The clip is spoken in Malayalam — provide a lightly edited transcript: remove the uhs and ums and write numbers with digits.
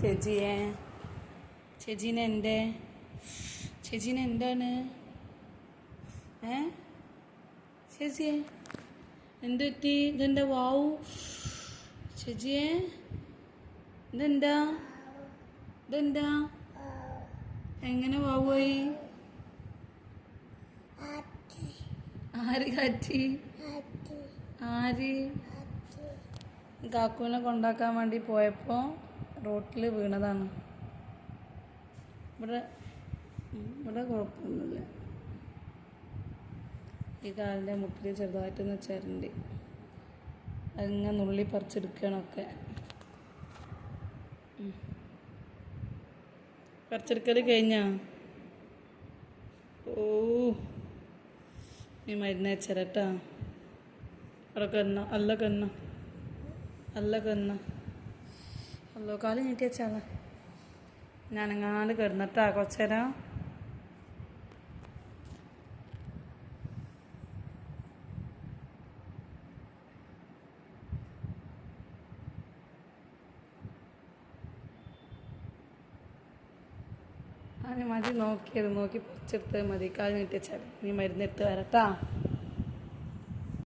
ചേച്ചിയെ ചേച്ചീനെ എന്താണ് ചേച്ചിയെ എന്ത് പറ്റി ഇതെന്താ വാവു ചേച്ചിയെ ഇതെന്താ എങ്ങനെ വാവുമായി ആര് കാറ്റി ആര് കാക്കുവിനെ കൊണ്ടാക്കാൻ വേണ്ടി പോയപ്പോൾ റോട്ടിൽ വീണതാണ്. ഇവിടെ കുഴപ്പമൊന്നുമില്ല. ഈ കാലിൻ്റെ മുട്ടിൽ ചെറുതായിട്ടൊന്ന് ചരണ്ട് അതിങ്ങനെ നുള്ളി പറിച്ചെടുക്കണമൊക്കെ. പറിച്ചെടുക്കൽ കഴിഞ്ഞാ? ഓ നീ മരുന്ന് വെച്ചരട്ടാ. അവിടെ കന്ന അല്ല കന്ന അല്ലോ കാല് നീട്ടി വെച്ചാള. ഞാനെങ്ങാണ്ട് കിടന്നിട്ടാ കുറച്ചേരം. മതി നോക്കി പറിച്ചെടുത്തത് മതി. കാല് നീട്ടി വെച്ചാൽ നീ മരുന്നെടുത്ത് വരട്ടാ.